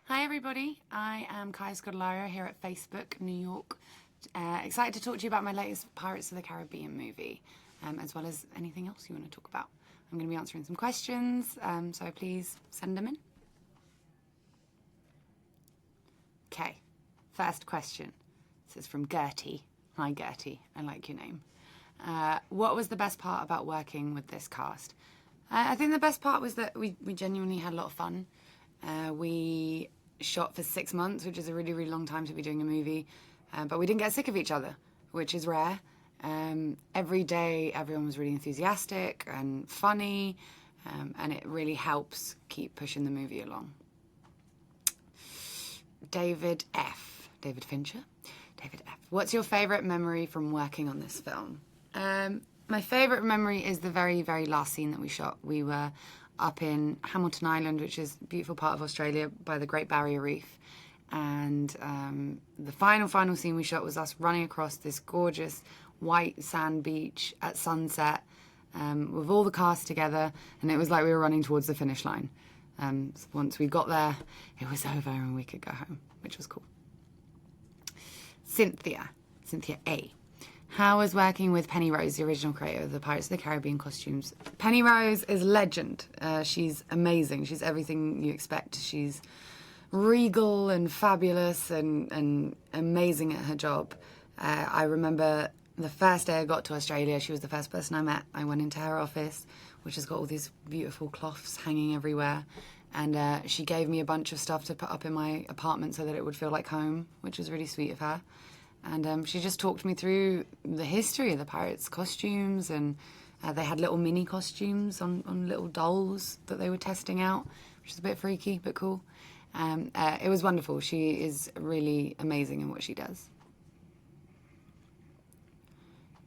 Hi everybody, I am Kaya Scodelario here at Facebook, New York. Excited to talk to you about my latest Pirates of the Caribbean movie, as well as anything else you want to talk about. I'm going to be answering some questions, so please send them in. Okay, first question. This is from Gertie. Hi Gertie, I like your name. What was the best part about working with this cast? I think the best part was that we genuinely had a lot of fun. We shot for 6 months, which is a really, really long time to be doing a movie, but we didn't get sick of each other, which is rare. Every day, everyone was really enthusiastic and funny, and it really helps keep pushing the movie along. David Fincher? David F. What's your favourite memory from working on this film? My favourite memory is the very, very last scene that we shot. We were up in Hamilton Island, which is a beautiful part of Australia, by the Great Barrier Reef. And the final scene we shot was us running across this gorgeous white sand beach at sunset with all the cast together. And it was like we were running towards the finish line. So once we got there, it was over and we could go home, which was cool. Cynthia A. How was working with Penny Rose, the original creator of the Pirates of the Caribbean costumes? Penny Rose is a legend. She's amazing. She's everything you expect. She's regal and fabulous and amazing at her job. I remember the first day I got to Australia, she was the first person I met. I went into her office, which has got all these beautiful cloths hanging everywhere. And she gave me a bunch of stuff to put up in my apartment so that it would feel like home, which was really sweet of her. And she just talked me through the history of the Pirates costumes, and they had little mini costumes on little dolls that they were testing out, which is a bit freaky but cool. It was wonderful. She is really amazing in what she does.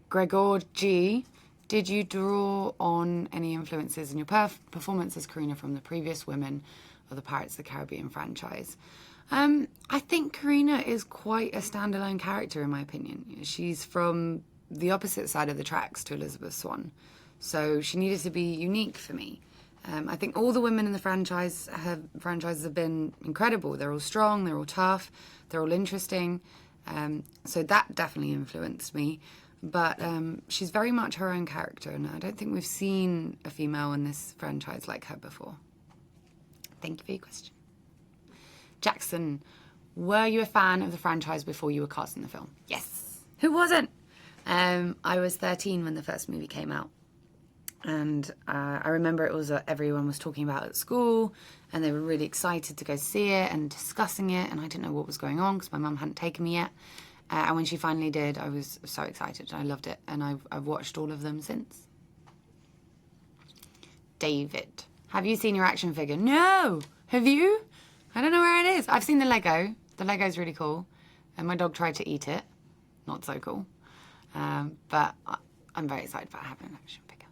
Gregor G. Did you draw on any influences in your performance as Karina from the previous women of the Pirates of the Caribbean franchise? I think Karina is quite a standalone character, in my opinion. She's from the opposite side of the tracks to Elizabeth Swann, so she needed to be unique for me. I think all the women in the franchises have been incredible. They're all strong, they're all tough, they're all interesting, so that definitely influenced me. But she's very much her own character, and I don't think we've seen a female in this franchise like her before. Thank you for your question. Jackson, were you a fan of the franchise before you were cast in the film? Yes. Who wasn't? I was 13 when the first movie came out. And I remember it was everyone was talking about it at school, and they were really excited to go see it and discussing it, and I didn't know what was going on because my mum hadn't taken me yet. And when she finally did, I was so excited. I loved it, and I've watched all of them since. David, have you seen your action figure? No! Have you? I don't know where it is. I've seen the Lego. The Lego's really cool. And my dog tried to eat it. Not so cool. But I'm very excited about having an action figure.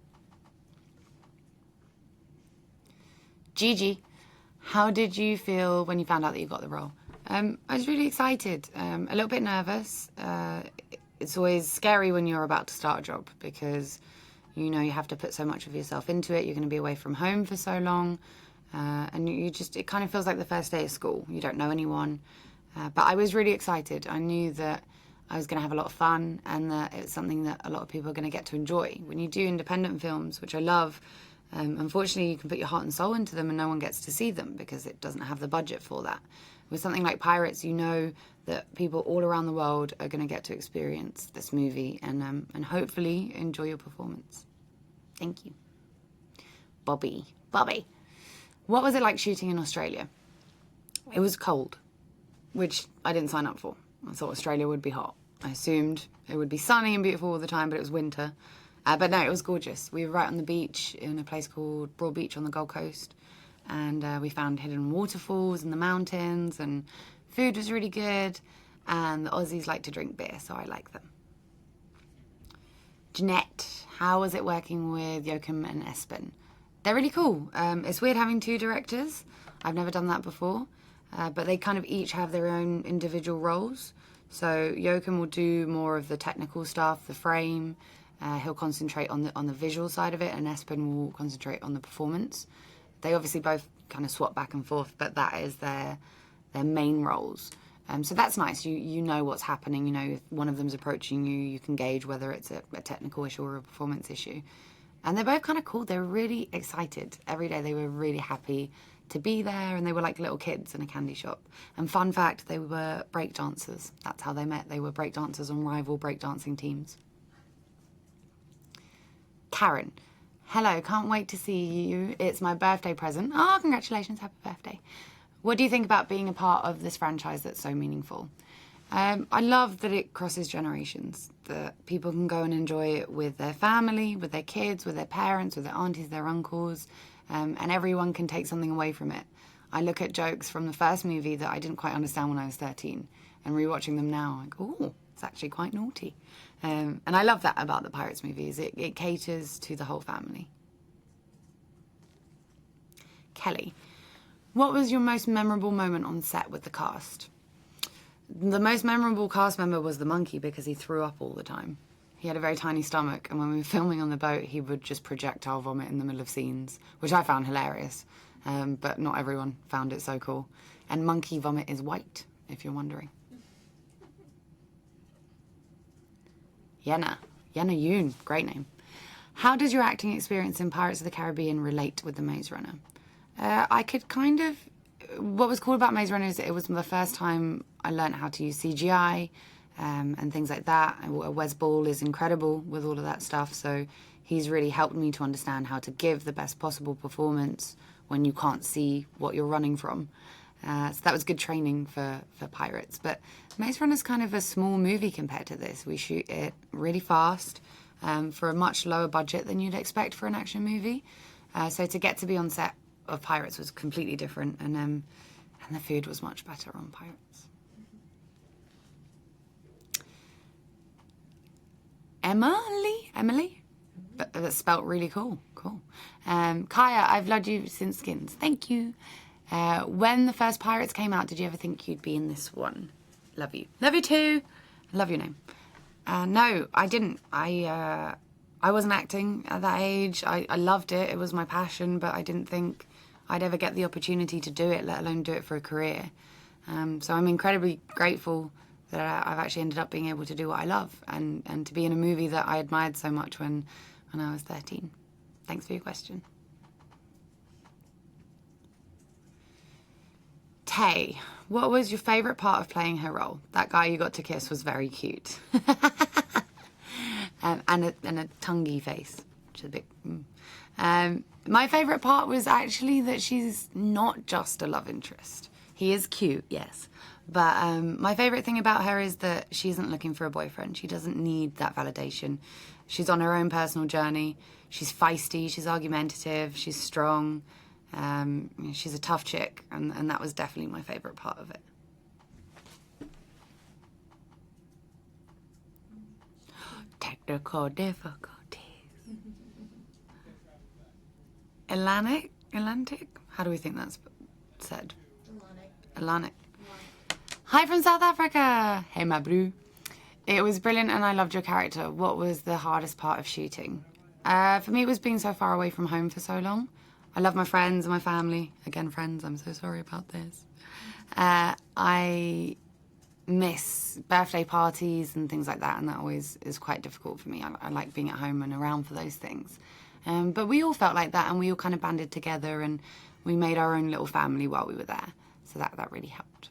Gigi, how did you feel when you found out that you got the role? I was really excited. A little bit nervous. It's always scary when you're about to start a job because you know you have to put so much of yourself into it. You're going to be away from home for so long. And it kind of feels like the first day of school. You don't know anyone. But I was really excited. I knew that I was going to have a lot of fun and that it's something that a lot of people are going to get to enjoy. When you do independent films, which I love, unfortunately you can put your heart and soul into them and no one gets to see them because it doesn't have the budget for that. With something like Pirates, you know that people all around the world are going to get to experience this movie and hopefully enjoy your performance. Thank you. Bobby. What was it like shooting in Australia? It was cold, which I didn't sign up for. I thought Australia would be hot. I assumed it would be sunny and beautiful all the time, but it was winter. But no, it was gorgeous. We were right on the beach in a place called Broad Beach on the Gold Coast. And we found hidden waterfalls in the mountains, and food was really good. And the Aussies like to drink beer, so I like them. Jeanette, how was it working with Joachim and Espen? They're really cool. It's weird having two directors. I've never done that before. But they kind of each have their own individual roles. So Joachim will do more of the technical stuff, the frame. He'll concentrate on the visual side of it, and Espen will concentrate on the performance. They obviously both kind of swap back and forth, but that is their their main roles. So that's nice. You know what's happening. You know, if one of them's approaching you, you can gauge whether it's a technical issue or a performance issue. And they're both kind of cool. They're really excited. Every day they were really happy to be there, and they were like little kids in a candy shop. And fun fact, they were break dancers. That's how they met. They were break dancers on rival breakdancing teams. Karen, hello, can't wait to see you. It's my birthday present. Oh, congratulations, happy birthday. What do you think about being a part of this franchise that's so meaningful? I love that it crosses generations, that people can go and enjoy it with their family, with their kids, with their parents, with their aunties, their uncles, and everyone can take something away from it. I look at jokes from the first movie that I didn't quite understand when I was 13, and rewatching them now, I'm like, oh, it's actually quite naughty. And I love that about the Pirates movies. It caters to the whole family. Kelly, what was your most memorable moment on set with the cast? The most memorable cast member was the monkey because he threw up all the time. He had a very tiny stomach, and when we were filming on the boat, he would just projectile vomit in the middle of scenes, which I found hilarious, but not everyone found it so cool. And monkey vomit is white, if you're wondering. Yenna Yoon, great name. How does your acting experience in Pirates of the Caribbean relate with the Maze Runner? I could kind of... What was cool about Maze Runner is it was the first time I learned how to use CGI and things like that. Wes Ball is incredible with all of that stuff, so he's really helped me to understand how to give the best possible performance when you can't see what you're running from. So that was good training for Pirates. But Maze Runner's kind of a small movie compared to this. We shoot it really fast for a much lower budget than you'd expect for an action movie. So to get to be on set of Pirates was completely different, and the food was much better on Pirates. Emily? That's spelt really cool. Cool. Kaya, I've loved you since Skins. Thank you. When the first Pirates came out, did you ever think you'd be in this one? Love you. Love you too. Love your name. No, I didn't. I wasn't acting at that age. I loved it. It was my passion, but I didn't think I'd ever get the opportunity to do it, let alone do it for a career. So I'm incredibly grateful that I've actually ended up being able to do what I love and to be in a movie that I admired so much when I was 13. Thanks for your question. Tay, what was your favourite part of playing her role? That guy you got to kiss was very cute. and a tonguey face, which is a bit... my favourite part was actually that she's not just a love interest. He is cute, yes. But my favourite thing about her is that she isn't looking for a boyfriend. She doesn't need that validation. She's on her own personal journey. She's feisty, she's argumentative, she's strong. She's a tough chick, and that was definitely my favourite part of it. Technical difficulties. Atlantic? How do we think that's said? Atlantic. Hi from South Africa. Hey, my bro. It was brilliant, and I loved your character. What was the hardest part of shooting? For me, it was being so far away from home for so long. I love my friends and my family. Again, friends, I'm so sorry about this. I miss birthday parties and things like that, and that always is quite difficult for me. I like being at home and around for those things. But we all felt like that, and we all kind of banded together, and we made our own little family while we were there. So that really helped.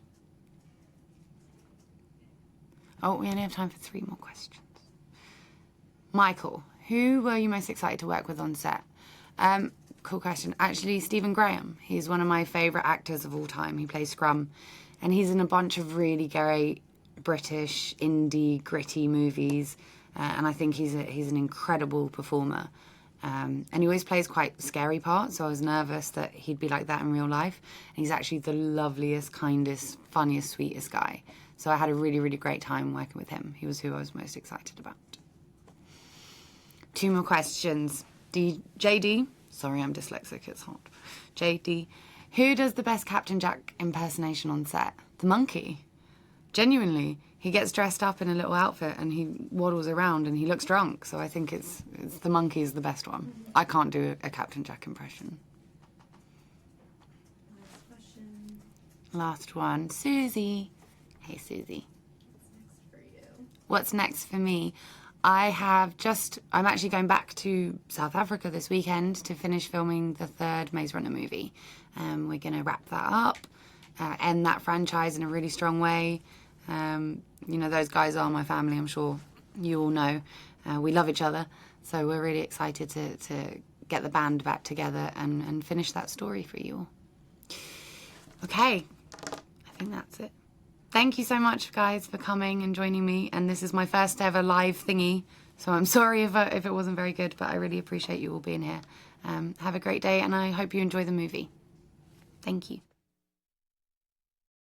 Oh, we only have time for 3 more questions. Michael, who were you most excited to work with on set? Cool question. Actually, Stephen Graham. He's one of my favourite actors of all time. He plays Scrum, and he's in a bunch of really great British, indie, gritty movies, and I think he's an incredible performer. And he always plays quite scary parts, so I was nervous that he'd be like that in real life. And he's actually the loveliest, kindest, funniest, sweetest guy. So I had a really, really great time working with him. He was who I was most excited about. 2 more questions. JD, sorry, I'm dyslexic, it's hot. JD, who does the best Captain Jack impersonation on set? The monkey. Genuinely, he gets dressed up in a little outfit and he waddles around and he looks drunk. So I think it's the monkey is the best one. I can't do a Captain Jack impression. Last one, Susie. Hey, Susie. For you. What's next for me? I'm actually going back to South Africa this weekend to finish filming the third Maze Runner movie. We're going to wrap that up, end that franchise in a really strong way. You know, those guys are my family, I'm sure you all know. We love each other, so we're really excited to get the band back together and finish that story for you all. Okay, I think that's it. Thank you so much, guys, for coming and joining me. And this is my first ever live thingy, so I'm sorry if it wasn't very good, but I really appreciate you all being here. Have a great day, and I hope you enjoy the movie. Thank you.